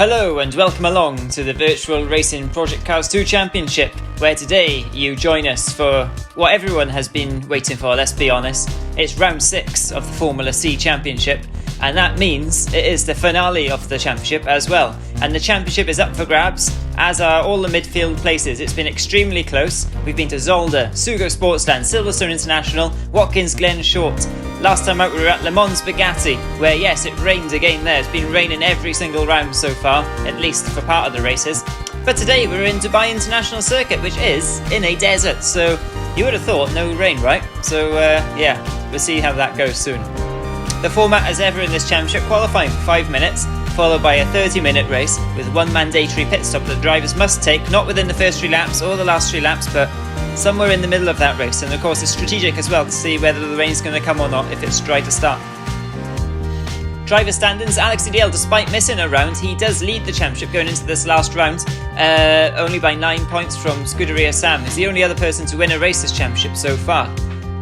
Hello and welcome along to the Virtual Racing Project Cars 2 Championship, where today you join us for what everyone has been waiting for, let's be honest. It's round 6 of the Formula C Championship, and that means it is the finale of the championship as well. And the championship is up for grabs, as are all the midfield places. It's been extremely close. We've been to Zolder, Sugo Sportsland, Silverstone International, Watkins Glen Short. Last time out we were at Le Mans Bugatti, where yes, it rained again there. It's been raining every single round so far, at least for part of the races. But today we're in Dubai International Circuit, which is in a desert, so you would have thought no rain, right? So yeah, we'll see how that goes soon. The format as ever in this championship, qualifying for 5 minutes, followed by a 30-minute race with one mandatory pit stop that drivers must take, not within the first 3 laps or the last 3 laps, but somewhere in the middle of that race. And of course it's strategic as well to see whether the rain's going to come or not if it's dry to start. Driver standings, Alex DDL, despite missing a round, he does lead the championship going into this last round, only by 9 points from Scuderia Sam. He's the only other person to win a race this championship so far.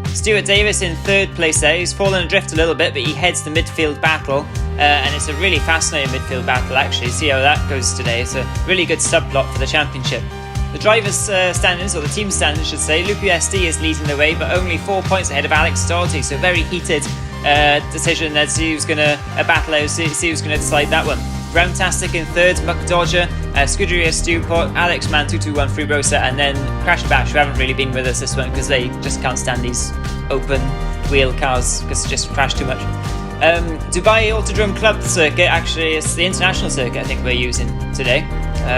Stuart Davis in 3rd place there. He's fallen adrift a little bit, but he heads the midfield battle, and it's a really fascinating midfield battle actually. See how that goes today. It's a really good subplot for the championship. The drivers' standings, or the team standings should say, Luke USD is leading the way, but only 4 points ahead of Alex Doherty, so very heated decision. Let's see who's going to battle out, see who's going to decide that one. Roundtastic in 3rd, Muck Dodger, Scuderia Stewpot, Alex Man 221 Freebrosa, and then Crash Bash, who haven't really been with us this one because they just can't stand these open wheel cars because they just crash too much. Dubai Autodrome Club circuit, actually it's the international circuit I think we're using today,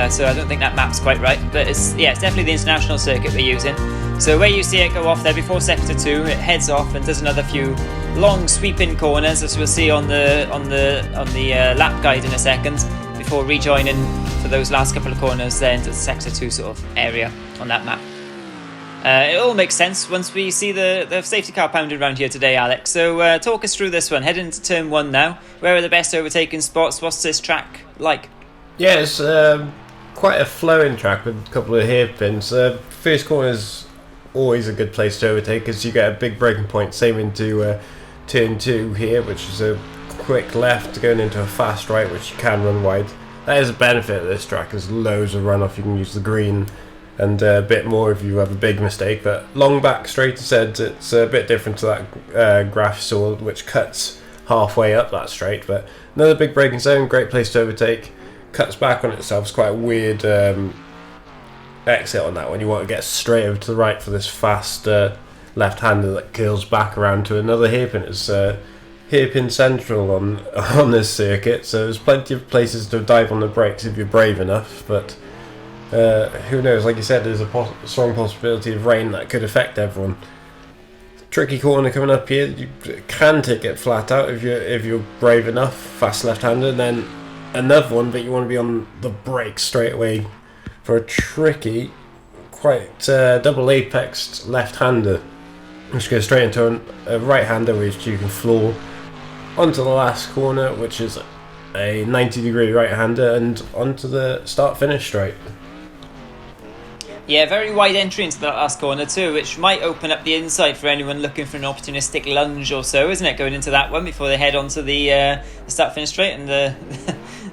so I don't think that map's quite right, but it's definitely the international circuit we're using. So where you see it go off there before sector 2, it heads off and does another few long sweeping corners, as we'll see on the lap guide in a second, before rejoining for those last couple of corners there into the sector 2 sort of area on that map. It all makes sense once we see the safety car pounded around here today, Alex. So talk us through this one. Heading into turn 1 now. Where are the best overtaking spots? What's this track like? Yeah, it's quite a flowing track with a couple of hairpins. First corner is always a good place to overtake because you get a big braking point. Same into turn 2 here, which is a quick left going into a fast right, which you can run wide. That is a benefit of this track. There's loads of runoff. You can use the green and a bit more if you have a big mistake, but long back straight ahead, it's a bit different to that graph saw, which cuts halfway up that straight. But another big braking zone, great place to overtake. Cuts back on itself. It's quite a weird exit on that one. You want to get straight over to the right for this fast left-hander that curls back around to another hairpin. It's hairpin central on this circuit, so there's plenty of places to dive on the brakes if you're brave enough, but who knows, like you said, there's a strong possibility of rain that could affect everyone. Tricky corner coming up here. You can take it flat out if you're brave enough, fast left-hander, and then another one, but you want to be on the brakes straight away for a tricky, quite double apexed left-hander, which goes straight into a right-hander, which you can floor onto the last corner, which is a 90-degree right-hander, and onto the start-finish straight. Yeah, very wide entry into that last corner too, which might open up the inside for anyone looking for an opportunistic lunge or so, isn't it, going into that one before they head onto the start-finish straight, and the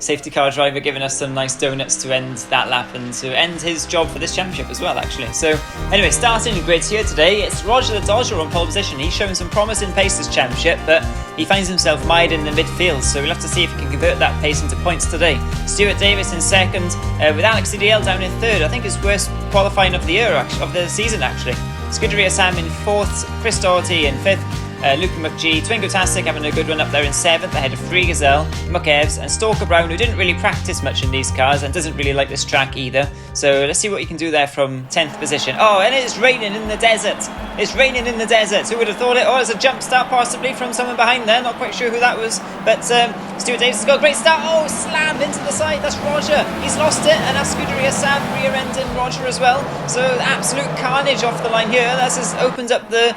safety car driver giving us some nice donuts to end that lap and to end his job for this championship as well, actually. So anyway, starting the grids here today, it's Roger the Dodger on pole position. He's showing some promising pace this championship, but he finds himself mired in the midfield, so we'll have to see if he can convert that pace into points today. Stuart Davis in 2nd, with Alex DDL down in 3rd. I think his worst qualifying of the year, of the season actually. Scuderia Sam in 4th, Chris Doherty in 5th, Luke McGee, Twingo Tastic having a good run up there in 7th, ahead of Free Gazelle, Muck Evs, and Stalker Brown, who didn't really practice much in these cars and doesn't really like this track either. So let's see what he can do there from 10th position. Oh, and it's raining in the desert. It's raining in the desert. Who would have thought it? Oh, it's a jump start possibly from someone behind there. Not quite sure who that was. But Stuart Davis has got a great start. Oh, slam into the side. That's Roger. He's lost it. And that's Scuderia Sam rear-ending Roger as well. So absolute carnage off the line here. That's just opened up the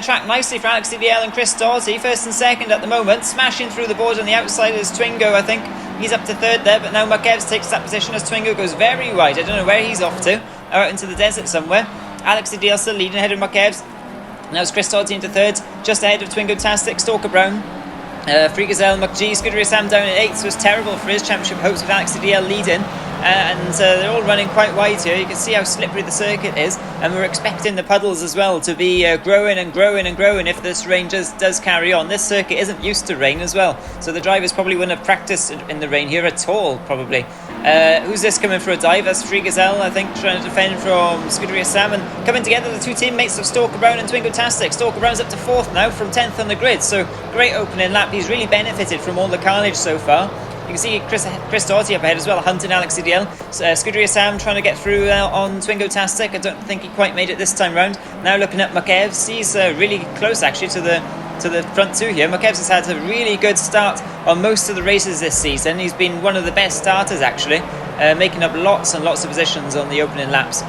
track nicely for Alex DDL and Chris Doherty. 1st and 2nd at the moment. Smashing through the board on the outside is Twingo, I think. He's up to 3rd there, but now Makevs takes that position as Twingo goes very wide. I don't know where he's off to. Out into the desert somewhere. Alex DDL still leading ahead of Makevs. Now it's Chris Doherty into 3rd, just ahead of Twingo Tastic, Stalker Brown. Free-Gazelle, McGee, Scuderia Sam down at 8th was terrible for his championship hopes with Alex DL leading. And they're all running quite wide here. You can see how slippery the circuit is, and we're expecting the puddles as well to be growing and growing and growing if this rain does carry on. This circuit isn't used to rain as well, so the drivers probably wouldn't have practiced in the rain here at all, probably. Who's this coming for a dive? That's Free-Gazelle, I think, trying to defend from Scuderia Sam, and coming together, the two teammates of Stalker Brown and Twingo-Tastic. Stalker Brown's up to 4th now from 10th on the grid, so great opening lap. He's really benefited from all the carnage so far. You can see Chris Doughty up ahead as well, hunting Alex CDL. Scuderia Sam trying to get through on Twingo-Tastic. I don't think he quite made it this time round. Now looking at McEvs, he's really close actually to the front two here. McEvs has had a really good start on most of the races this season. He's been one of the best starters actually, making up lots and lots of positions on the opening laps.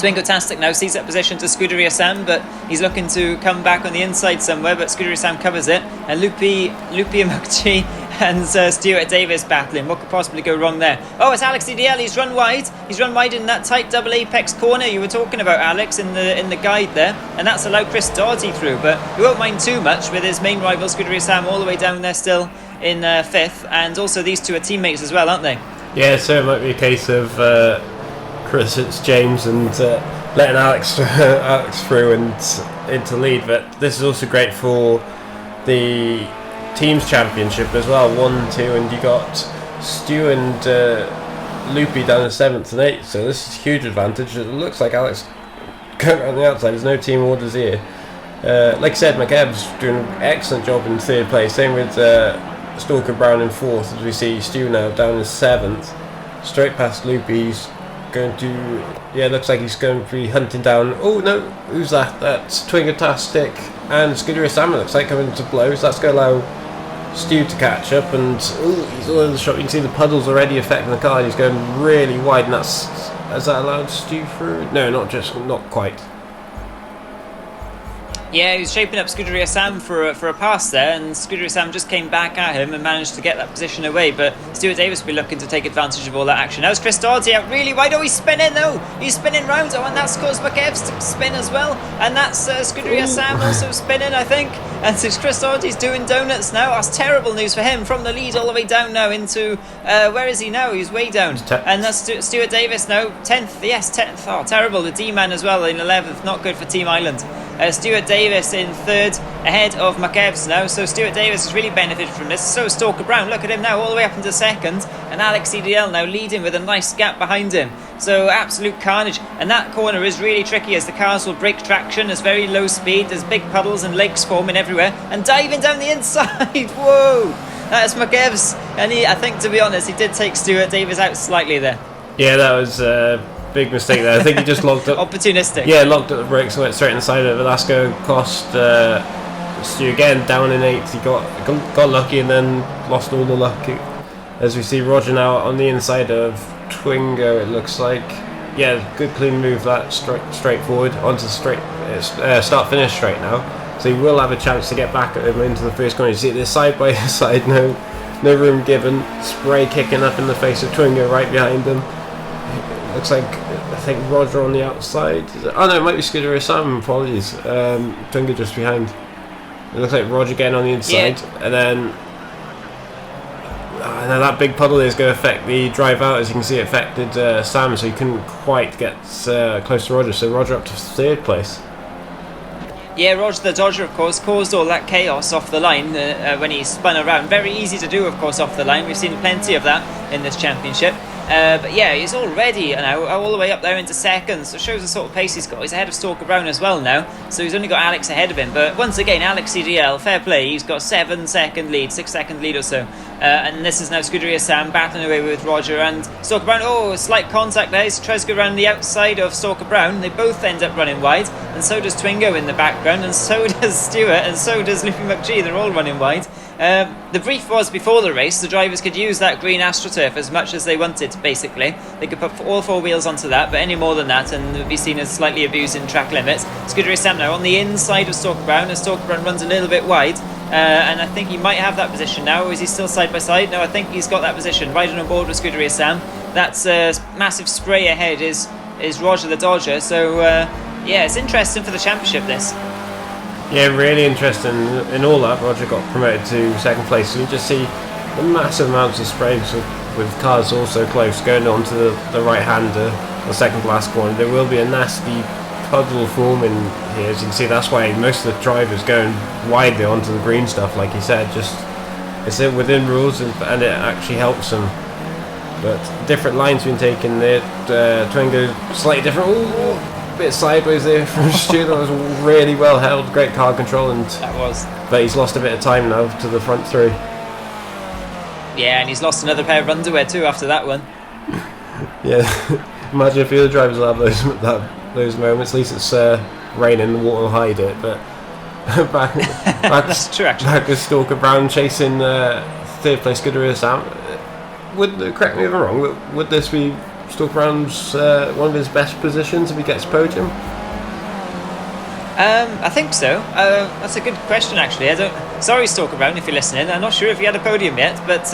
Twingo-Tastic now sees that position to Scuderia Sam, but he's looking to come back on the inside somewhere, but Scuderia Sam covers it. And Loopy and McGee and Stuart Davis battling. What could possibly go wrong there? Oh, it's Alex DDL. He's run wide. He's run wide in that tight double apex corner you were talking about, Alex, in the guide there, and that's allowed Chris Doughty through. But he won't mind too much with his main rival Scuderia Sam all the way down there still in 5th, and also these two are teammates as well, aren't they? Yeah, so it might be a case of Chris, it's James, and letting Alex through and into lead. But this is also great for the teams championship as well, 1, 2, and you got Stu and Loopy down in 7th and 8th, so this is a huge advantage. It looks like Alex going around the outside. There's no team orders here. Like I said, McEv's doing an excellent job in 3rd place. Same with Stalker Brown in 4th, as we see Stu now down in 7th, straight past Loopy's. Going to, yeah, looks like he's going to be hunting down. Oh no, who's that? That's Twingo-Tastic and Scuderia Sam. Looks like coming to blows. That's going to allow Stu to catch up, and he's all in the shot. You can see the puddles already affecting the car. He's going really wide, and has that allowed Stu through? No, not quite. Yeah, he was shaping up Scuderia Sam for a pass there, and Scuderia Sam just came back at him and managed to get that position away, but Stuart Davis will be looking to take advantage of all that action. Now it's Chris Doughty out really wide. Oh, he's spinning though. He's spinning round. Oh, and that's caused McEvs to spin as well, and that's Scuderia Sam also spinning, I think. And so Chris Doughty's doing donuts now. That's terrible news for him. From the lead all the way down now into, where is he now? He's way down. And that's Stuart Davis now, 10th. Yes, 10th. Oh, terrible. The D-man as well in 11th. Not good for Team Island. Stuart Davis in 3rd, ahead of McEvs now. So Stuart Davis has really benefited from this. So Stalker Brown, look at him now, all the way up into 2nd. And Alex CDL now leading with a nice gap behind him. So absolute carnage. And that corner is really tricky as the cars will break traction. There's very low speed. There's big puddles and lakes forming everywhere. And diving down the inside. Whoa! That's McEvs. And I think, to be honest, he did take Stuart Davis out slightly there. Yeah, that was big mistake there. I think he just locked up. Opportunistic. Yeah, locked up the brakes and went straight inside of Velasco. Cost Stu again down in 8th. He got lucky and then lost all the luck. As we see Roger now on the inside of Twingo, it looks like. Yeah, good clean move that, straight forward onto straight start finish straight now. So he will have a chance to get back at him into the first corner. You see this side by side, no room given. Spray kicking up in the face of Twingo right behind him. Looks like, I think Roger on the outside. Oh no, it might be Scuderia Sam, apologies. Twingo just behind. It looks like Roger getting on the inside, yeah. And then now that big puddle is going to affect the drive out. As you can see, it affected Sam, so he couldn't quite get close to Roger. So Roger up to 3rd place. Yeah, Roger the Dodger, of course, caused all that chaos off the line when he spun around. Very easy to do, of course, off the line. We've seen plenty of that in this championship. But yeah, he's already now all the way up there into 2nd, so it shows the sort of pace he's got. He's ahead of Stalker Brown as well now, so he's only got Alex ahead of him. But once again, Alex CDL, fair play, he's got 7-second lead, 6-second lead or so. And this is now Scuderia Sam battling away with Roger and Stalker Brown. Oh, slight contact there. He tries to go around the outside of Stalker Brown. They both end up running wide, and so does Twingo in the background, and so does Stuart, and so does Loopy McGee. They're all running wide. The brief was before the race, the drivers could use that green AstroTurf as much as they wanted, basically. They could put all 4 wheels onto that, but any more than that, and it would be seen as slightly abusing track limits. Scuderia Sam now on the inside of Stalker Brown, and Stalker Brown runs a little bit wide. And I think he might have that position now, or is he still side by side? No, I think he's got that position, riding on board with Scuderia Sam. That's a massive spray ahead is Roger the Dodger, so yeah, it's interesting for the championship, this. Yeah, really interesting. In all that, Roger got promoted to second place. So you just see the massive amounts of sprays with cars also close going on to the right-hander, the second last corner. There will be a nasty puddle forming here, as you can see. That's why most of the drivers going widely onto the green stuff, like you said. Just it's within rules, and it actually helps them. But different lines being taken there. Twingo slightly different. Ooh, bit sideways there from Stu. That was really well held. Great car control, and That was. but he's lost a bit of time now to the front three. Yeah, and he's lost another pair of underwear too after that one. Yeah, imagine if the other drivers have those moments. At least it's raining, the water will hide it. But back That's true, actually. back with Stalker Brown chasing third place Goodyear Sam. Correct me if I'm wrong, but would this be Stalker Brown's one of his best positions if he gets podium? I think so. That's a good question, actually. Sorry, Stalker Brown, if you're listening. I'm not sure if he had a podium yet, but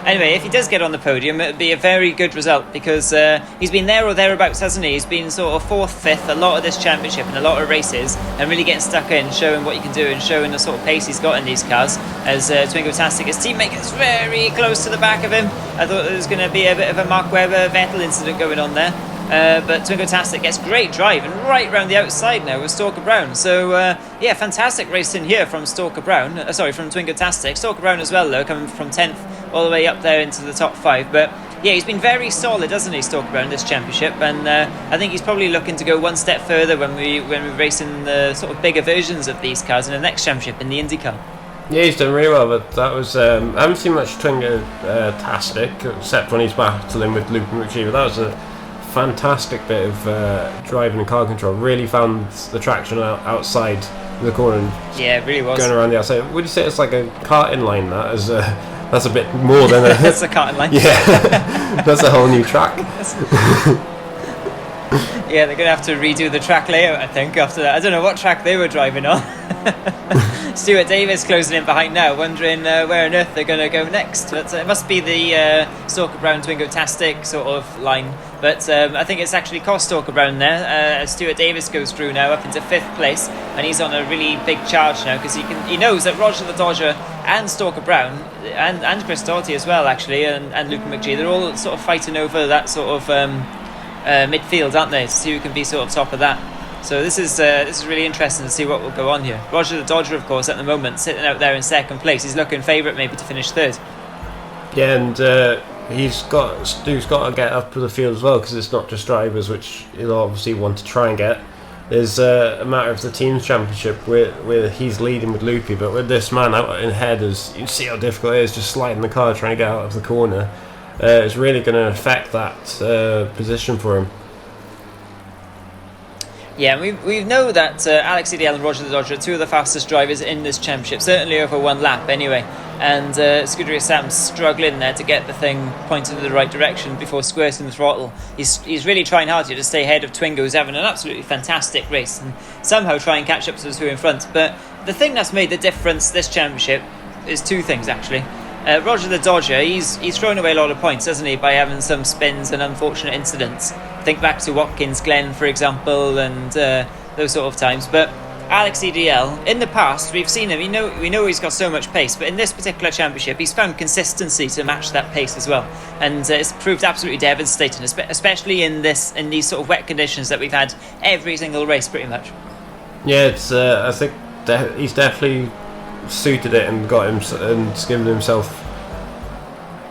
anyway, if he does get on the podium, it'd be a very good result because he's been there or thereabouts, hasn't he? He's been sort of 4th, 5th a lot of this championship and a lot of races, and really getting stuck in, showing what he can do and showing the sort of pace he's got in these cars. As Twingo-tastic, his teammate gets very close to the back of him. I thought there was going to be a bit of a Mark Webber Vettel incident going on there. But Twingo-tastic gets great drive and right round the outside now with Stalker Brown. So yeah, fantastic racing here from Stalker Brown. From Twingo-tastic. Stalker Brown as well though, coming from 10th all the way up there into the top 5. But yeah, he's been very solid, hasn't he, Stalker Brown, this championship? And I think he's probably looking to go one step further when we're racing the sort of bigger versions of these cars in the next championship in the IndyCar. Yeah, he's done really well, but that was I haven't seen much Twingo-tastic except when he's battling with Luke McGee. But that was a fantastic bit of driving and car control. Really found the traction outside the corner and yeah, it really was going around the outside. Would you say it's like a karting line? That's a bit more than a that's a karting line. Yeah, that's a whole new track. Yeah, they're going to have to redo the track layout, I think, after that. I don't know what track they were driving on. Stuart Davis closing in behind now, wondering where on earth they're going to go next. But it must be the Stalker Brown Twingo-tastic sort of line. But I think it's actually cost Stalker Brown there. Stuart Davis goes through now up into 5th place, and he's on a really big charge now because he knows that Roger the Dodger and Stalker Brown and Chris Doughty as well, actually, and Luke McGee, they're all sort of fighting over that sort of midfield, aren't they, to see who can be sort of top of that. So this is really interesting to see what will go on here. Roger the Dodger, of course, at the moment sitting out there in 2nd place. He's looking favourite maybe to finish 3rd. Yeah, and Stu's got to get up to the field as well because it's not just drivers, which he'll obviously want to try and get. There's a matter of the team's championship where he's leading with Loopy, but with this man out in head, as you can see how difficult it is just sliding the car trying to get out of the corner. It's really going to affect that position for him. Yeah, we know that Alex EDL and Roger the Dodger are two of the fastest drivers in this championship, certainly over one lap anyway. And Scuderia Sam's struggling there to get the thing pointed in the right direction before squirting the throttle. He's really trying hard here to stay ahead of Twingo, who's having an absolutely fantastic race, and somehow try and catch up to the two in front. But the thing that's made the difference this championship is two things, actually. Roger the Dodger, he's thrown away a lot of points, hasn't he, by having some spins and unfortunate incidents. Think back to Watkins Glen, for example, and those sort of times. But Alex EDL, in the past, we've seen him. We know he's got so much pace, but in this particular championship, he's found consistency to match that pace as well, and it's proved absolutely devastating, especially in these sort of wet conditions that we've had every single race, pretty much. Yeah, it's. I think he's definitely suited it and got him and given himself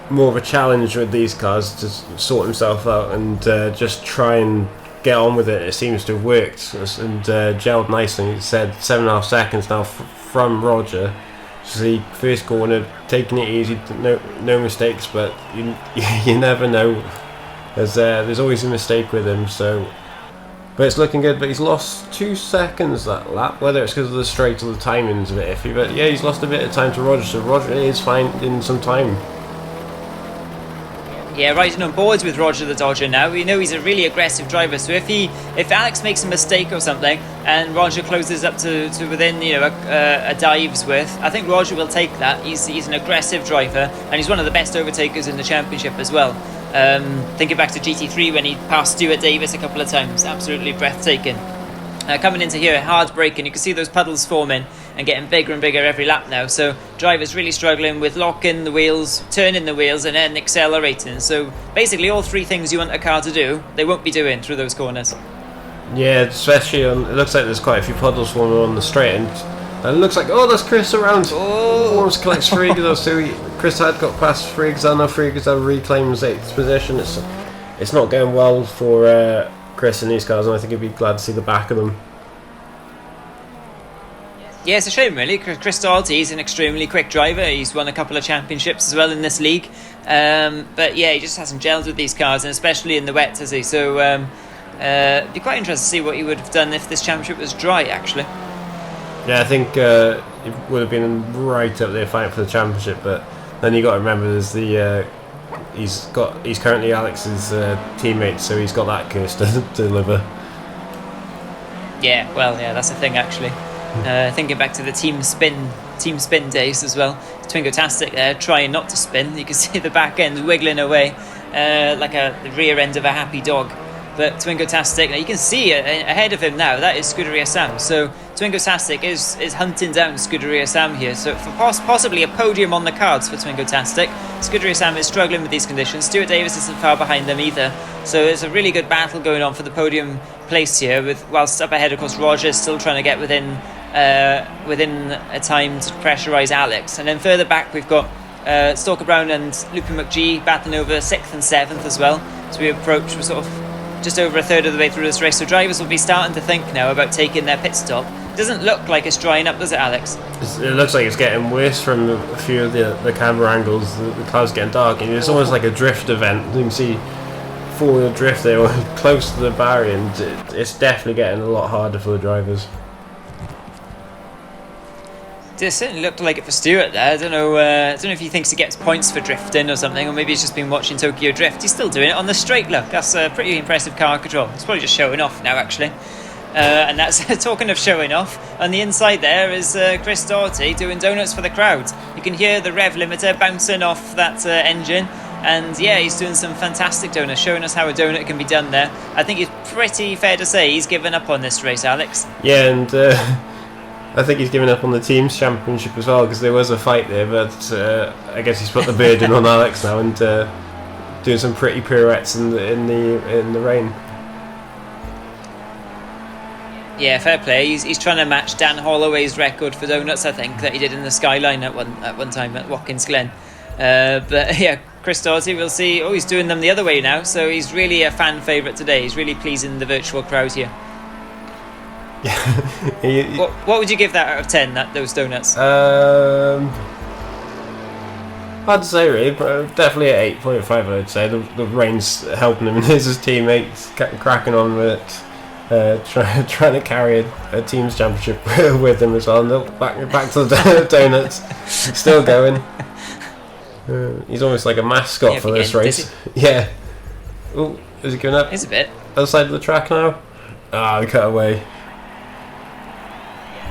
more of a challenge with these cars to sort himself out and just try and get on with it. It seems to have worked and gelled nicely. He said 7.5 seconds now from Roger. So the first corner, taking it easy, no mistakes, but you never know. There's always a mistake with him. But it's looking good, but he's lost 2 seconds that lap, whether it's because of the straight or the timing's a bit iffy, but yeah, he's lost a bit of time to Roger, so Roger is finding some time. Yeah, riding on boards with Roger the Dodger now. We know he's a really aggressive driver, so if Alex makes a mistake or something and Roger closes up to within a dive's worth, I think Roger will take that. He's an aggressive driver, and he's one of the best overtakers in the championship as well. Thinking back to GT3 when he passed Stuart Davis a couple of times, absolutely breathtaking. coming into here, hard braking. You can see those puddles forming and getting bigger and bigger every lap now. So drivers really struggling with locking the wheels, turning the wheels, and then accelerating. So basically all three things you want a car to do, they won't be doing through those corners. Yeah, especially on, it looks like there's quite a few puddles forming on the straight, and it looks like, there's Chris around. Almost collects Frigga, so Chris had got past Frigga, now Frigga reclaims 8th position. It's not going well for Chris in these cars, and I think he'd be glad to see the back of them. Yeah, it's a shame really. Chris Daugherty is an extremely quick driver. He's won a couple of championships as well in this league. But yeah, he just hasn't gelled with these cars, and especially in the wet, has he? So it'd be quite interesting to see what he would have done if this championship was dry, actually. Yeah, I think it would have been right up there fighting for the championship, but then you got to remember there's the he's currently Alex's teammate, so he's got that curse to deliver. Yeah, well, yeah, that's the thing actually. Thinking back to the team spin days as well. Twingo-tastic there trying not to spin. You can see the back end wiggling away like the rear end of a happy dog. But Twingo-tastic, now you can see ahead of him now, that is Scuderia Sam. So Twingo-tastic is hunting down Scuderia Sam here. So for possibly a podium on the cards for Twingo-tastic. Scuderia Sam is struggling with these conditions. Stuart Davis isn't far behind them either. So there's a really good battle going on for the podium place here. Whilst up ahead, of course, Roger is still trying to get within a time to pressurise Alex. And then further back we've got Stalker Brown and Lupin McGee battling over 6th and 7th as well. So we're sort of just over a third of the way through this race, so drivers will be starting to think now about taking their pit stop. It doesn't look like it's drying up, does it, Alex? It looks like it's getting worse from a few of the camera angles. The cloud's getting dark, and it's almost like a drift event. You can see four-wheel drift there close to the barrier, and it's definitely getting a lot harder for the drivers. It certainly looked like it for Stuart there. I don't know if he thinks he gets points for drifting or something, or maybe he's just been watching Tokyo Drift. He's still doing it on the straight, look. That's a pretty impressive car control. It's probably just showing off now, actually. And that's talking of showing off. On the inside there is Chris Daugherty doing donuts for the crowd. You can hear the rev limiter bouncing off that engine. And yeah, he's doing some fantastic donuts, showing us how a donut can be done there. I think it's pretty fair to say he's given up on this race, Alex. Yeah, and I think he's given up on the team's championship as well, because there was a fight there, but I guess he's put the burden on Alex now and doing some pretty pirouettes in the rain. Yeah, fair play. He's trying to match Dan Holloway's record for donuts, I think, that he did in the Skyline at one time at Watkins Glen. But yeah, Chris Daugherty, we'll see. Oh, he's doing them the other way now, so he's really a fan favourite today. He's really pleasing the virtual crowd here. What would you give that out of 10, those donuts? Hard to say really, but definitely at 8.5 I'd say. The rain's helping him and his teammates cracking on with it, trying to carry a team's championship with him as well. And back to the donuts, still going. He's almost like a mascot for this race. Yeah. Oh, is he going up? It's a bit. Other side of the track now? The cutaway.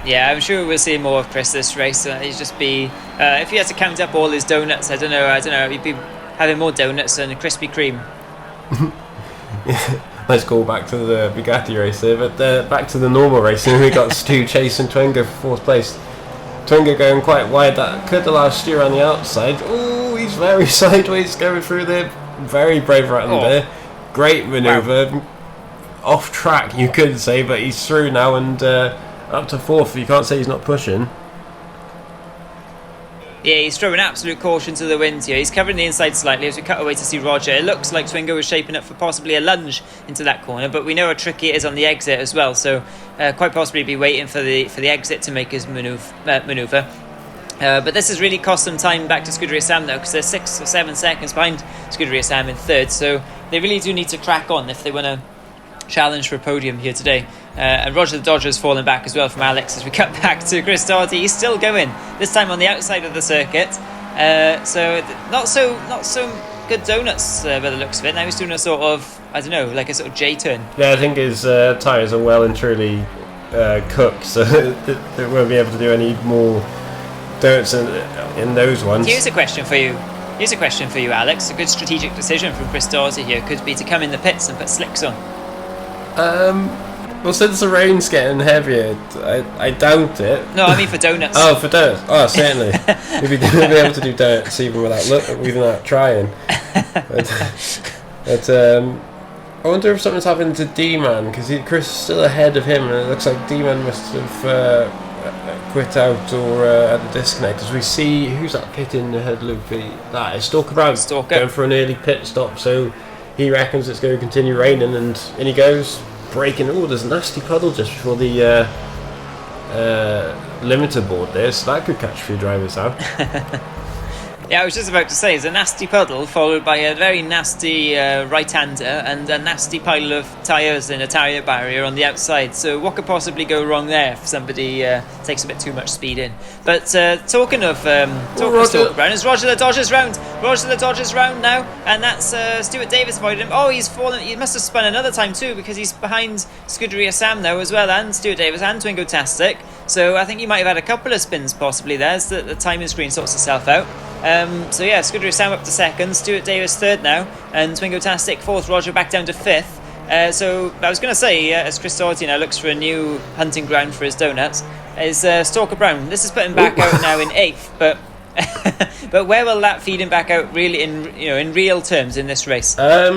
Yeah, I'm sure we'll see more of Chris this race. He'd just be, if he had to count up all his donuts, I don't know, he'd be having more donuts than a Krispy Kreme. Nice call back to the Bugatti race there, but back to the normal racing. We got Stu chasing Twingo for 4th place. Twingo going quite wide, that could allow Stu on the outside. Oh, he's very sideways going through there. Very brave right in there. Great manoeuvre. Wow. Off track, you could say, but he's through now and up to 4th. You can't say he's not pushing. Yeah, he's throwing absolute caution to the wind here. He's covering the inside slightly as we cut away to see Roger. It looks like Twingo is shaping up for possibly a lunge into that corner, but we know how tricky it is on the exit as well, so quite possibly be waiting for the exit to make his manoeuvre. But this has really cost them time back to Scuderia Sam though, because they're 6 or 7 seconds behind Scuderia Sam in 3rd, so they really do need to crack on if they want to challenge for a podium here today. And Roger the Dodger has fallen back as well from Alex as we cut back to Chris Daugherty. He's still going, this time on the outside of the circuit. So not so good donuts by the looks of it. Now he's doing a sort of, I don't know, like a sort of J-turn. Yeah, I think his tyres are well and truly cooked, so they won't be able to do any more donuts in those ones. Here's a question for you, Alex. A good strategic decision from Chris Daugherty here could be to come in the pits and put slicks on. Well, since the rain's getting heavier, I doubt it. No, I mean for donuts. Oh, for donuts. Oh, certainly. We'd be able to do donuts even without trying. But I wonder if something's happened to D-Man, because Chris is still ahead of him, and it looks like D-Man must have quit out or had a disconnect. As we see, who's that pit in the head loop? That is Stalker Brown. Going for an early pit stop, so he reckons it's going to continue raining, and in he goes, braking. Oh, there's a nasty puddle just before the limiter board there, so that could catch a few drivers out. Yeah, I was just about to say, it's a nasty puddle followed by a very nasty right-hander and a nasty pile of tyres and a tyre barrier on the outside. So what could possibly go wrong there if somebody takes a bit too much speed in? But talking of Stalker Brown, is Roger the Dodgers round? Roger the Dodgers round now, and that's Stuart Davis avoided him. Oh, he's fallen. He must have spun another time too, because he's behind Scuderia Sam now as well, and Stuart Davis and Twingo-tastic. So I think he might have had a couple of spins possibly there as the timing screen sorts itself out. So yeah, Scuderia Sam up to second, Stuart Davis third now, and Twingo-tastic fourth, Roger back down to fifth. So I was going to say, as Chris Doherty now looks for a new hunting ground for his donuts, is Stalker Brown. This is putting back out now in eighth, but but where will that feed him back out really in real terms in this race? That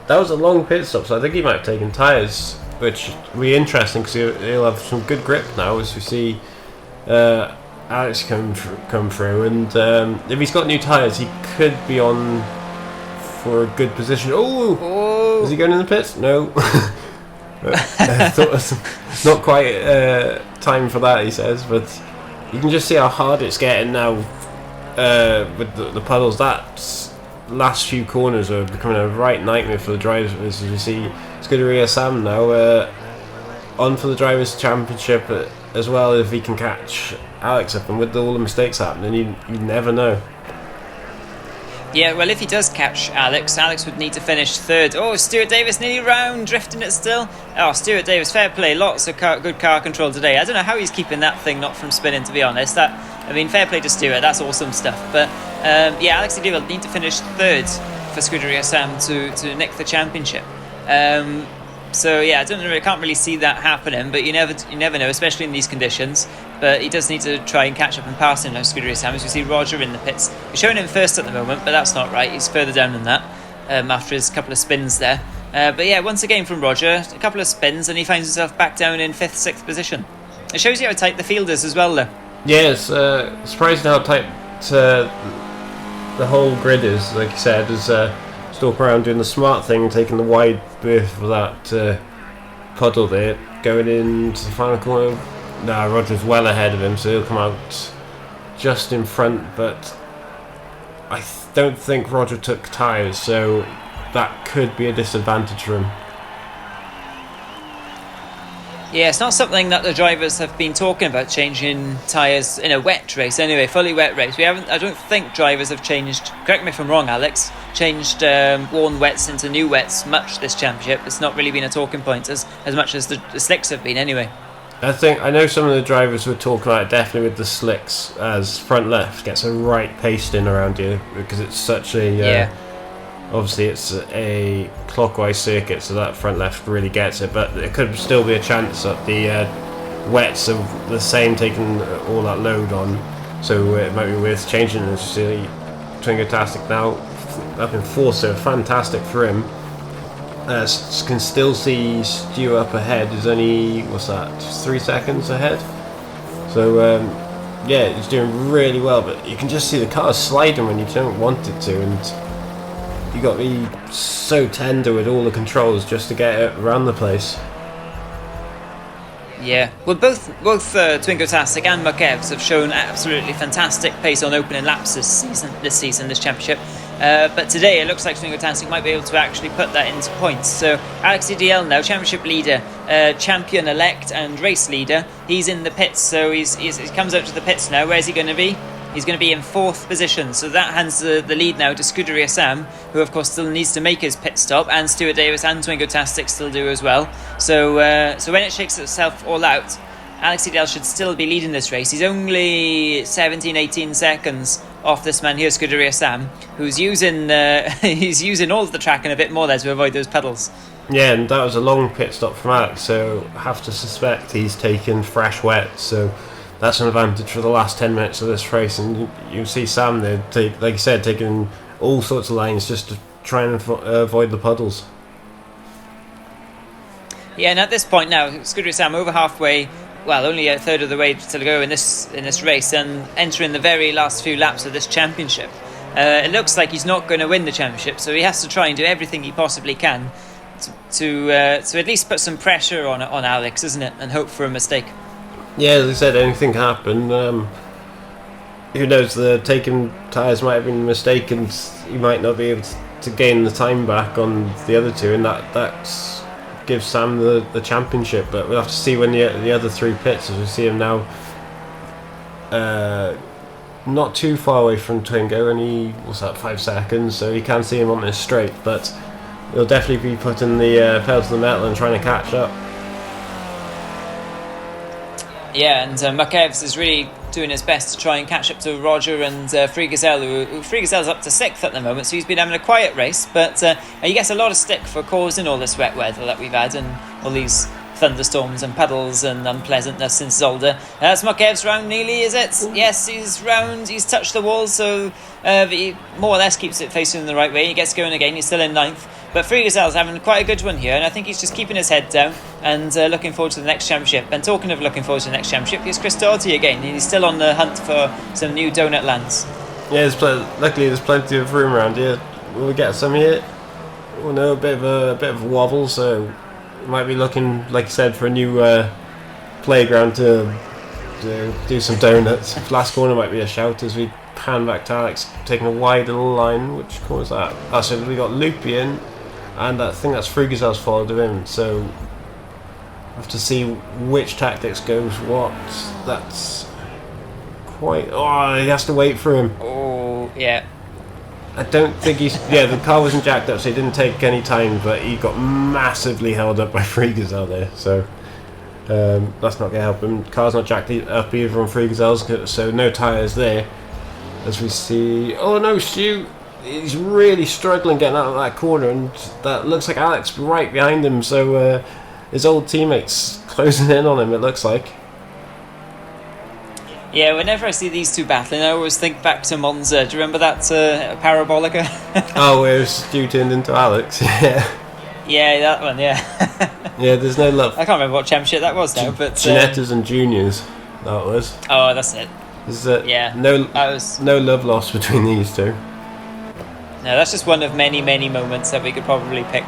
was a long pit stop, so I think he might have taken tyres, which will be interesting because he'll have some good grip now as we see Alex come through, and if he's got new tyres, he could be on for a good position. Oh, is he going in the pits? No. I thought it was not quite time for that, he says, but you can just see how hard it's getting now with the puddles. That last few corners are becoming a right nightmare for the drivers, as you see Scuderia Sam now on for the Drivers' Championship as well, if he can catch Alex up, and with all the mistakes happening, you never know. Yeah, well, if he does catch Alex would need to finish third. Oh, Stuart Davis nearly round, drifting it still. Oh, Stuart Davis, fair play, lots of good car control today. I don't know how he's keeping that thing not from spinning, to be honest. Fair play to Stuart, that's awesome stuff. But yeah, Alex will need to finish third for Scuderia Sam to nick the championship. So yeah, I can't really see that happening, but you never know, especially in these conditions. But he does need to try and catch up and pass him now, Scuderia Sam, as we see Roger in the pits. We're showing him first at the moment, but that's not right. He's further down than that after his couple of spins there. But yeah, once again from Roger, a couple of spins, and he finds himself back down in 5th, 6th position. It shows you how tight the field is as well, though. Yeah, it's surprising how tight the whole grid is, like you said, as Stalker around doing the smart thing, taking the wide berth for that puddle there, going into the final corner. Nah, Roger's well ahead of him, so he'll come out just in front, but I don't think Roger took tyres, so that could be a disadvantage for him. Yeah, it's not something that the drivers have been talking about, changing tyres in a wet race. Anyway, fully wet race. I don't think drivers have changed, correct me if I'm wrong, Alex, changed worn wets into new wets much this championship. It's not really been a talking point as much as the slicks have been anyway. I know some of the drivers were talking about it definitely with the slicks, as front left gets a right pasting around you because it's such a obviously it's a clockwise circuit, so that front left really gets it, but there could still be a chance that the wets are the same, taking all that load on, so it might be worth changing. And see Twingo-tastic now up in 4th, so fantastic for him. Can still see Stu up ahead. Is only 3 seconds ahead. So yeah, he's doing really well, but you can just see the car sliding when you don't want it to, and you got to be so tender with all the controls just to get it around the place. Yeah, well, both Twingo-tastic and Marquez have shown absolutely fantastic pace on opening laps this championship. But today it looks like Twingo-tastic might be able to actually put that into points. So Alex DDL now, championship leader, champion-elect and race leader. He's in the pits, so he comes out to the pits now. Where's he going to be? He's going to be in 4th position, so that hands the lead now to Scuderia Sam, who of course still needs to make his pit stop, and Stuart Davis and Twingo-tastic still do as well. So when it shakes itself all out, Alex DDL should still be leading this race. He's only 17-18 seconds off this man here, Scuderia Sam, who's using he's using all of the track and a bit more there to avoid those puddles. Yeah, and that was a long pit stop from Alex, so I have to suspect he's taken fresh wet, so that's an advantage for the last 10 minutes of this race. And you see Sam there, like you said, taking all sorts of lines just to try and avoid the puddles. Yeah, and at this point now, Scuderia Sam over halfway, well, only a third of the way to go in this race, and entering the very last few laps of this championship. It looks like he's not going to win the championship, so he has to try and do everything he possibly can to at least put some pressure on Alex, isn't it, and hope for a mistake. Yeah, as I said, anything can happen. Who knows, the taken tyres might have been a mistake, and he might not be able to gain the time back on the other two, and that gives Sam the championship. But we'll have to see when the other three pits, as we see him now. Not too far away from Twingo, only 5 seconds, so you can see him on this straight, but he'll definitely be putting the pedal to the metal and trying to catch up. Yeah, and Makevs is really doing his best to try and catch up to Roger and Free-Gazelle, who Free-Gazelle's up to 6th at the moment, so he's been having a quiet race, but he gets a lot of stick for causing all this wet weather that we've had and all these thunderstorms and puddles and unpleasantness in Zolder. That's Makev's round nearly, is it? Ooh. Yes, he's round, he's touched the wall, so he more or less keeps it facing in the right way. He gets going again, he's still in 9th. But Free-Gazelle's having quite a good one here, and I think he's just keeping his head down and looking forward to the next championship. And talking of looking forward to the next championship, here's Chris Doherty again. He's still on the hunt for some new donut lands. Yeah, luckily there's plenty of room around here. Will we get some here? Well, no, a bit of a wobble, so might be looking, like you said, for a new playground to do some donuts. Last corner might be a shout as we pan back to Alex, taking a wide little line. Which corner is that? So we got Loopy in, and I think that's Free-Gazelle's followed him. So we have to see which tactics goes what. That's quite. Oh, he has to wait for him. Oh, yeah. I don't think he's. Yeah, the car wasn't jacked up, so he didn't take any time, but he got massively held up by Free-Gazelle there. So that's not going to help him. Car's not jacked up either on Free-Gazelle's, so no tyres there. As we see. Oh no, Stu! He's really struggling getting out of that corner, and that looks like Alex right behind him, so his old teammates closing in on him, it looks like. Yeah, whenever I see these two battling, I always think back to Monza. Do you remember that Parabolica? Oh, where Stu turned into Alex, yeah. Yeah, that one, yeah. Yeah, there's no love. I can't remember what championship that was now, but... Ginettas and Juniors, that was. Oh, that's it. Yeah. No love lost between these two. No, that's just one of many, many moments that we could probably pick,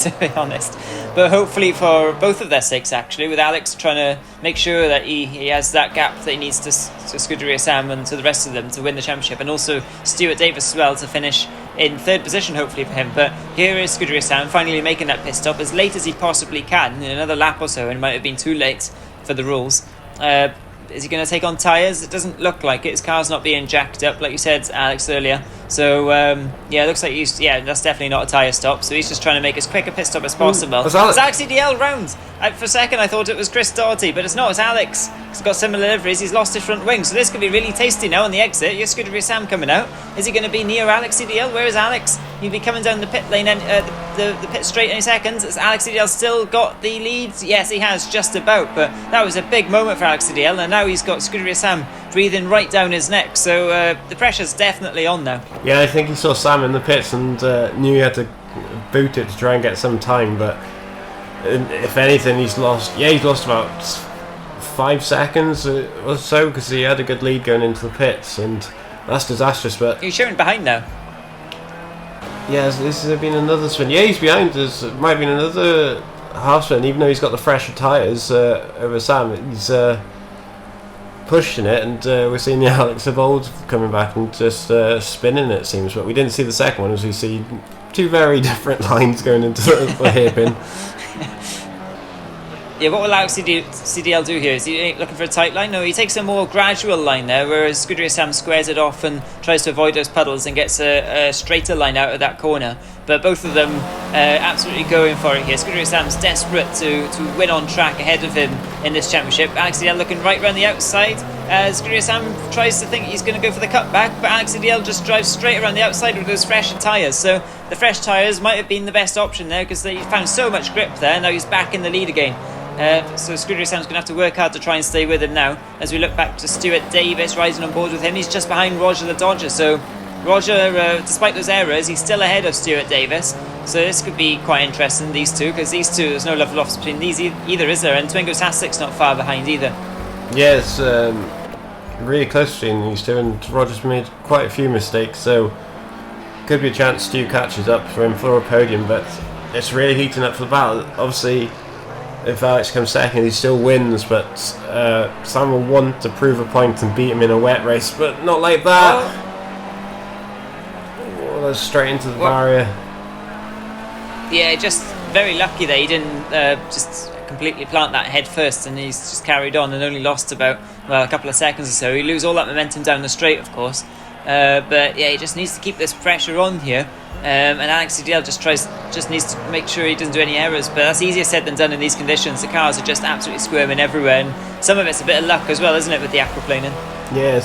to be honest. But hopefully for both of their sakes, actually, with Alex trying to make sure that he has that gap that he needs to Scuderia Sam and to the rest of them to win the championship, and also Stuart Davis as well to finish in 3rd position, hopefully for him. But here is Scuderia Sam finally making that pit stop as late as he possibly can, in another lap or so, and it might have been too late for the rules. Is he going to take on tyres? It doesn't look like it. His car's not being jacked up, like you said, Alex, earlier. So, it looks like that's definitely not a tyre stop. So he's just trying to make as quick a pit stop as possible. It's Alex EDL round. For a second, I thought it was Chris Doherty, but it's not. It's Alex. He's got similar liveries. He's lost his front wing. So this could be really tasty now on the exit. Here's Scuderia Sam coming out. Is he going to be near Alex EDL? Where is Alex? He'll be coming down the pit lane, the pit straight any seconds. Has Alex EDL still got the lead? Yes, he has, just about. But that was a big moment for Alex EDL, and now he's got Scuderia Sam breathing right down his neck. So the pressure's definitely on now. Yeah, I think he saw Sam in the pits and knew he had to boot it to try and get some time. But if anything, he's lost about 5 seconds or so, because he had a good lead going into the pits, and that's disastrous. But he's showing behind now. Yeah, this has been another spin. Yeah, he's behind. There's might have been another half spin, even though he's got the fresher tyres over Sam. He's pushing it, and we're seeing the Alex of old coming back and just spinning, it seems. But we didn't see the second one, as we see two very different lines going into the hairpin. Yeah, what will Alex CDL do here? Is he looking for a tight line? No, he takes a more gradual line there, whereas Scuderia Sam squares it off and tries to avoid those puddles and gets a straighter line out of that corner. But both of them absolutely going for it here. Scuderia Sam's desperate to win on track ahead of him in this championship. Alex CDL looking right around the outside. Scuderia Sam tries to think he's going to go for the cutback, but Alex CDL just drives straight around the outside with those fresh tyres. So the fresh tyres might have been the best option there because they found so much grip there. Now he's back in the lead again. So Scuderia Sam's going to have to work hard to try and stay with him now. As we look back to Stuart Davis rising on board with him, he's just behind Roger the Dodger. So Roger, despite those errors, he's still ahead of Stuart Davis. So this could be quite interesting, these two, because these two, there's no love lost between these either, is there? And Twingo-Tastic's not far behind either. Yeah, it's really close between these two, and Roger's made quite a few mistakes, so could be a chance Stu catches up for him for a podium, but it's really heating up for the battle. Obviously, if Alex comes second, he still wins, but Sam will want to prove a point and beat him in a wet race, but not like that. Oh, that's straight into the barrier. Yeah, just very lucky that he didn't just completely plant that head first, and he's just carried on and only lost about, well, a couple of seconds or so. He lose all that momentum down the straight, of course. But yeah, he just needs to keep this pressure on here. And Alex CDL just needs to make sure he doesn't do any errors, but that's easier said than done in these conditions. The cars are just absolutely squirming everywhere, and some of it's a bit of luck as well, isn't it, with the aquaplaning? Yeah,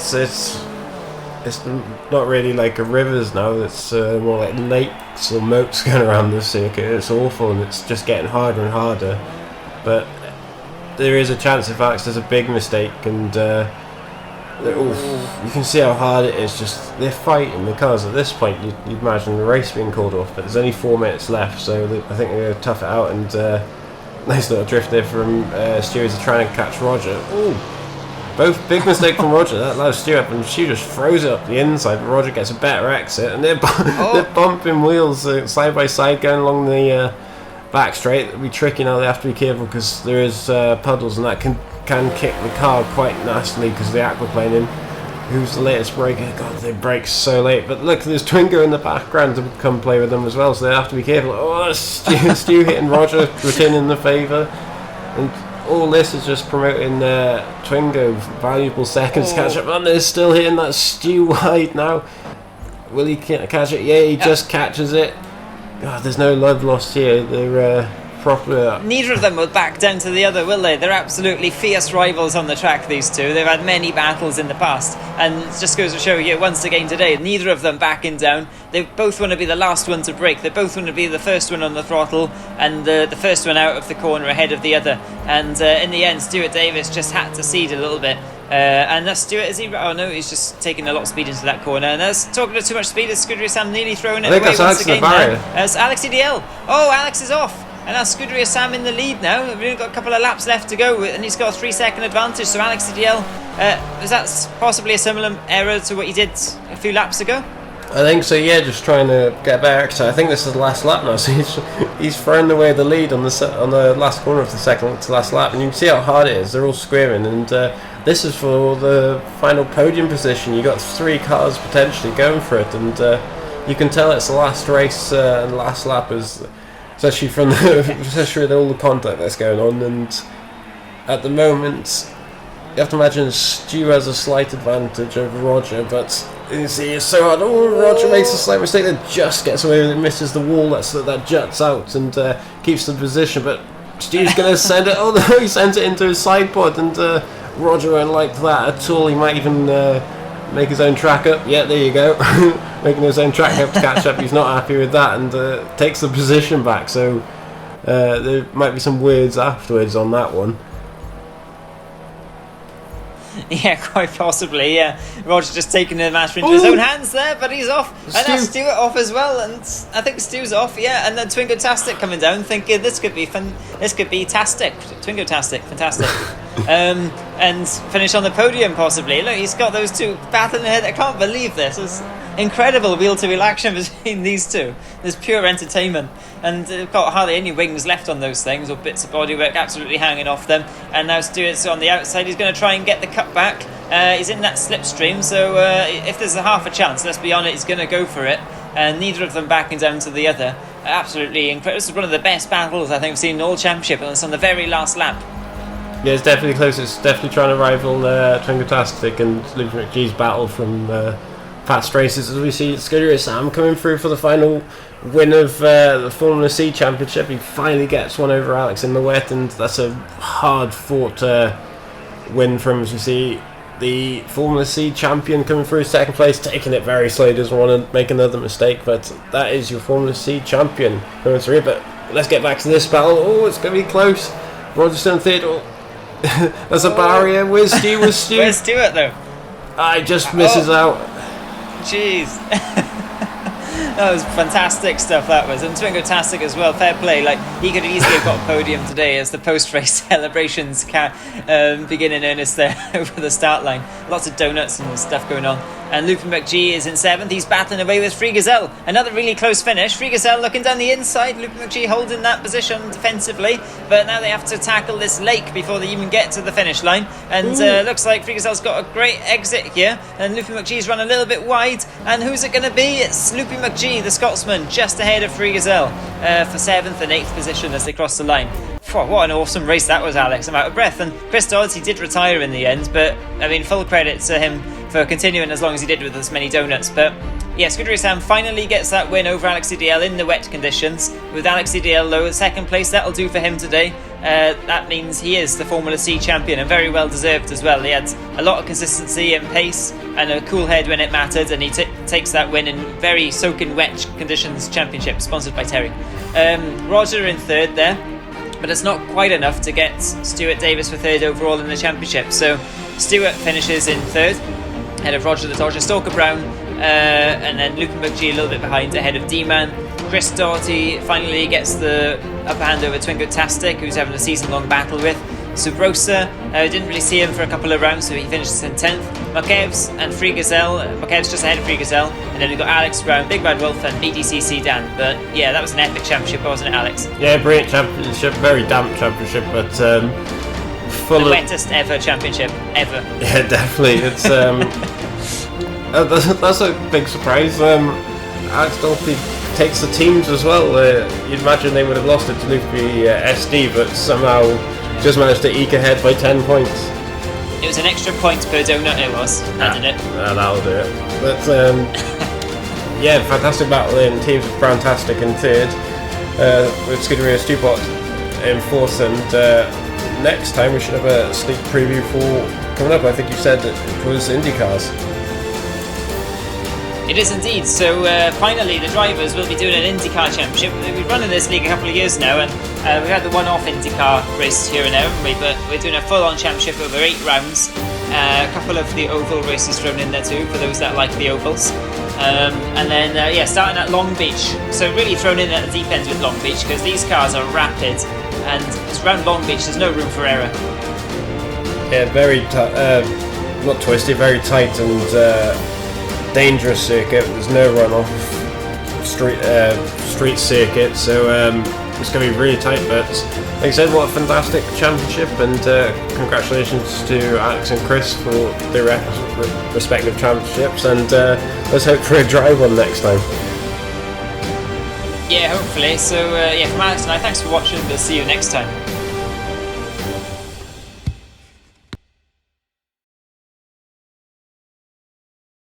it's not really like a rivers now, it's more like lakes or moats going around the circuit. It's awful, and it's just getting harder and harder. But there is a chance if Alex does a big mistake, and you can see how hard it is. Just they're fighting the cars at this point. You'd imagine the race being called off, but there's only 4 minutes left, so I think they're going to tough it out. And nice little drift there from Stu as trying to catch Roger. Ooh. Both big mistake from Roger. That allows Stu up, and Stu just throws it up the inside. But Roger gets a better exit, and they're bumping wheels side by side going along the back straight. It'll be tricky now. They have to be careful because there is puddles, and that can kick the car quite nastily because of the aquaplaning. Who's the latest braker? God, they brake so late. But look, there's Twingo in the background to come play with them as well, so they have to be careful. Oh, Stu hitting Roger, retaining the favour, and all this is just promoting Twingo valuable seconds catch up, and they're still hitting that Stu wide now. Will he catch it? Yeah, he just catches it. God, there's no love lost here. They're proper. Neither of them will back down to the other, will they? They're absolutely fierce rivals on the track, these two. They've had many battles in the past, and it just goes to show you once again today, neither of them backing down. They both want to be the last one to break. They both want to be the first one on the throttle and the first one out of the corner ahead of the other. And in the end, Stuart Davis just had to cede a little bit. And that's Stuart, is he? Oh no, he's just taking a lot of speed into that corner. And that's talking of too much speed. Is Scuderia Sam nearly throwing it away once again? It's Alex EDL. Oh, Alex is off. And that's Scuderia Sam in the lead now. We've only got a couple of laps left to go, and he's got a 3-second advantage. So Alex EDL, is that possibly a similar error to what he did a few laps ago? I think so, yeah, just trying to get better. So I think this is the last lap now, so he's throwing away the lead on the last corner of the second to last lap, and you can see how hard it is. They're all squaring, and this is for the final podium position. You got 3 cars potentially going for it, and you can tell it's the last race and the last lap is, especially especially with all the contact that's going on. And at the moment, you have to imagine Stu has a slight advantage over Roger, but you see it's so hard. Oh, Roger makes a slight mistake that just gets away with it, misses the wall that juts out and keeps the position, but Stu's going to send it. Oh no, he sends it into his side pod, and Roger won't like that at all. He might even make his own track up. Yeah, there you go. Making his own track up to catch up. He's not happy with that, and takes the position back, so there might be some words afterwards on that one. Yeah, quite possibly, yeah. Roger just taking the matter into his own hands there, but he's off. And that's Stuart off as well, and I think Stu's off, yeah. And then Twingo-Tastic coming down, thinking this could be tastic. Twingo-Tastic, fantastic. And finish on the podium possibly. Look, he's got those two battling ahead. I can't believe this. It's incredible wheel-to-wheel action between these two. There's pure entertainment, and they've got hardly any wings left on those things, or bits of bodywork absolutely hanging off them. And now Stuart's on the outside. He's going to try and get the cut back. He's in that slipstream, so if there's a half a chance, let's be honest, he's going to go for it. And neither of them backing down to the other. Absolutely incredible. This is one of the best battles I think we've seen in all championship, and it's on the very last lap. Yeah, it's definitely close. It's definitely trying to rival Twingo-Tastic and Luke McGee's battle from past races, as we see Scuderia Sam coming through for the final win of the Formula C Championship. He finally gets one over Alex in the wet, and that's a hard fought win for him. As you see, the Formula C champion coming through second place, taking it very slow, doesn't want to make another mistake, but that is your Formula C champion coming through. But let's get back to this battle. Oh, it's going to be close. Rogerson third. Oh, there's a barrier. Where's Stu? Where's Stewart though? I just misses out. Jeez. That was fantastic stuff, that was. And Twingo-tastic as well, fair play. Like, he could easily have got a podium today as the post-race celebrations begin in earnest there over the start line. Lots of donuts and stuff going on. And Lupin McGee is in 7th. He's battling away with Free Gazelle. Another really close finish. Free Gazelle looking down the inside. Lupin McGee holding that position defensively. But now they have to tackle this lake before they even get to the finish line. And looks like Free Gazelle's got a great exit here. And Lupin McGee's run a little bit wide. And who's it going to be? It's Lupin McGee, the Scotsman, just ahead of Free Gazelle for 7th and 8th position as they cross the line. What an awesome race that was, Alex. I'm out of breath. And Chris Dodds, he did retire in the end, but I mean, full credit to him for continuing as long as he did with as many donuts. But yeah, Scuderia Sam finally gets that win over Alex CDL in the wet conditions. With Alex CDL low at second place, that'll do for him today. That means he is the Formula C champion, and very well deserved as well. He had a lot of consistency and pace and a cool head when it mattered, and he takes that win in very soaking wet conditions championship, sponsored by Terry. Roger in 3rd there, but it's not quite enough to get Stuart Davis for 3rd overall in the championship. So Stuart finishes in 3rd, ahead of Roger the Dodger, Stalker Brown, and then Lupin McGee a little bit behind, ahead of D-Man. Chris Doherty finally gets the upper hand over Twingo-tastic, who's having a season-long battle with. Subrosa, didn't really see him for a couple of rounds, so he finishes in 10th. Makevs and Free Gazelle. Makevs just ahead of Free Gazelle. And then we've got Alex Brown, Big Bad Wolf, and BDCC Dan. But yeah, that was an epic championship, wasn't it, Alex? Yeah, brilliant championship, very damp championship, but full the wettest ever championship, ever. Yeah, definitely. It's that's a big surprise. Alex Dolphy takes the teams as well. You'd imagine they would have lost it to Luffy SD, but somehow just managed to eke ahead by 10 points. It was an extra point per donut, it was, hadn't it? That'll do it. But yeah, fantastic battle in teams with Browntastic in 3rd, with Scuderia Stewpot in 4th, and next time we should have a sneak preview for coming up. I think you said that it was IndyCars. It is indeed. So finally the drivers will be doing an IndyCar championship. We've run in this league a couple of years now, and we've had the one-off IndyCar race here and there, haven't we? But we're doing a full-on championship over 8 rounds. A couple of the oval races thrown in there too, for those that like the ovals. And then yeah, starting at Long Beach. So really thrown in at the deep end with Long Beach, because these cars are rapid, and it's around Long Beach, there's no room for error. Yeah, very not twisty, very tight and dangerous circuit. There's no runoff, street circuit, so it's going to be really tight. But like I said, what a fantastic championship, and congratulations to Alex and Chris for their respective championships, and let's hope for a dry one next time. Yeah, hopefully. So yeah, from Alex and I, thanks for watching. We'll see you next time.